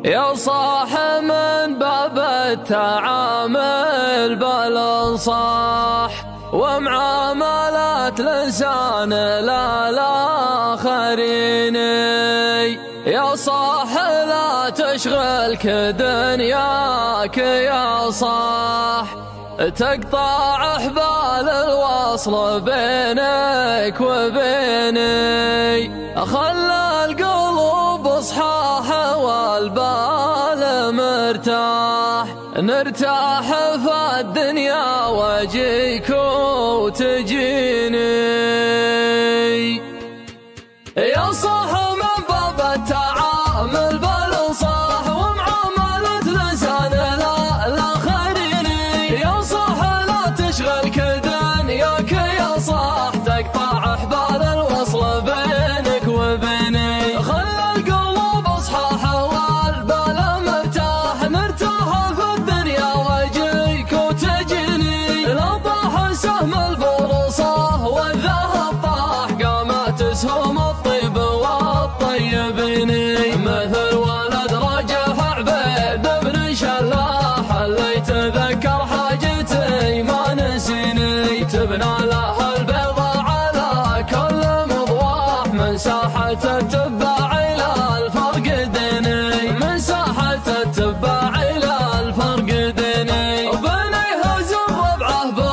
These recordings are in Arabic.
يا صاح من باب التعامل بالانصاح ومعاملات لسان للآخرين. يا صاح لا تشغلك دنياك يا صاح، تقطع أحبال الوصل بينك وبيني. خلى القلوب صحاح والبال مرتاح، نرتاح في الدنيا واجيك وتجيني. يا صاح من باب التعامل بالانصاح ومعاملة لسان للآخرين. يا صاح لا تشغلك دنياك يا صاح، تقطع أحبال الوصل بينك وبيني. خلى القلوب صحاح والبال مرتاح، نرتاح في الدنيا واجيك وتجيني. لا طاح سهم الفرصة والذهب طاح، قامت اسهم الطيب والطيبين. مثل ولد رجح عبيد بن شلاح، اللي يتذكر حاجتي ما نسيني. تبنى له البيضة على كل مضواح، من ساحة التباع إلى الفرق ديني. من ساحة التباع إلى الفرق ديني. وبنيها زر بعهبة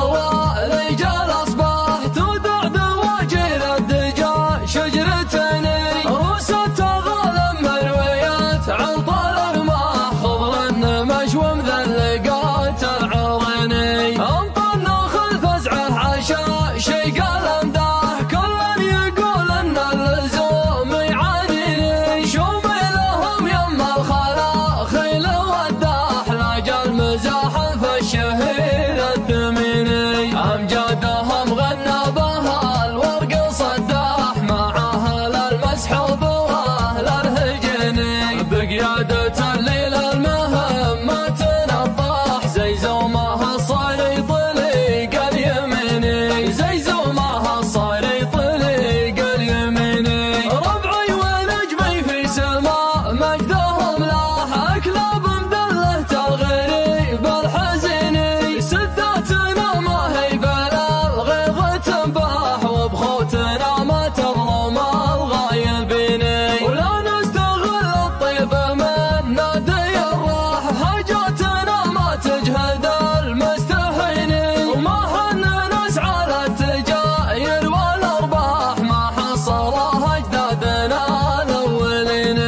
رجال أصباح، تودع دواجير الدجا شجرتين. روسة ظلم مرويات عن طال الماء، خضر النمش ومذلقات العريني. أنطن خلف فزعه عشاء شي قال امداح، كل يقول ان اللزوم يعانيني. شومي لهم يم الخلا خيل وداح، لاجى المزاح في الشهير الثميني. امجادهم غنى بها الورق صداح، مع اهل المسحوب واهل الهجيني. بقيادة الليل المهم ما تنطاح، زي زومها صار يطلق اليميني. زي زومها صار يطلق اليميني. ربعي ونجمي في سماء مجدهم لاح، اكلاب مدلة الغريب الحزيني. سداتنا ما هي بلا الغيظ تنباح، وبخوتنا ما تظلم الغايبين. ولا نستغل الطيب من نادي الراح، حاجاتنا ما تجهد المستحين. وما حن نسعى للتجاير والارباح، ما حصلها اجدادنا الاولين.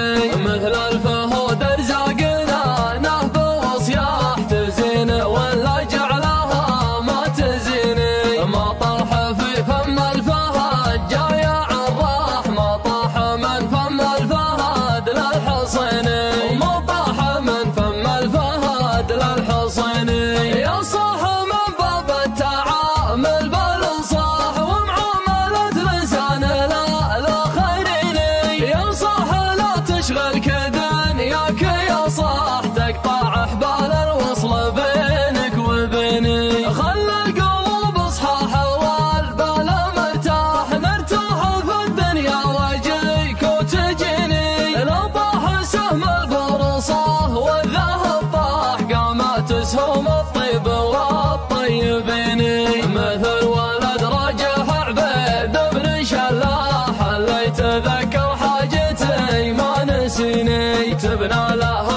مثل الفهود ارزاقنا نهب وصياح، تزين ولا جعلها ما تزيني. ما طاح في فم الفهد جاي عراح، ما طاح من فم الفهد للحصين. وما طاح من فم الفهد للحصين. يا صاح من باب التعامل بالانصاح ومعاملة لسان للآخرين. يا صاح لا تشغلك دنياك يا صاح، تقطع أحبال الوصل بينك وبيني. خلى القلوب صحاح والبال مرتاح، نرتاح في الدنيا واجيك وتجيني. لا طاح سهم الفرصة والذهب طاح، قامت اسهم الطيب والطيبين. مثل ولد رجح عبيد بن شلاح، اللي يتذكر حاجتي ما نسيني. تبنى له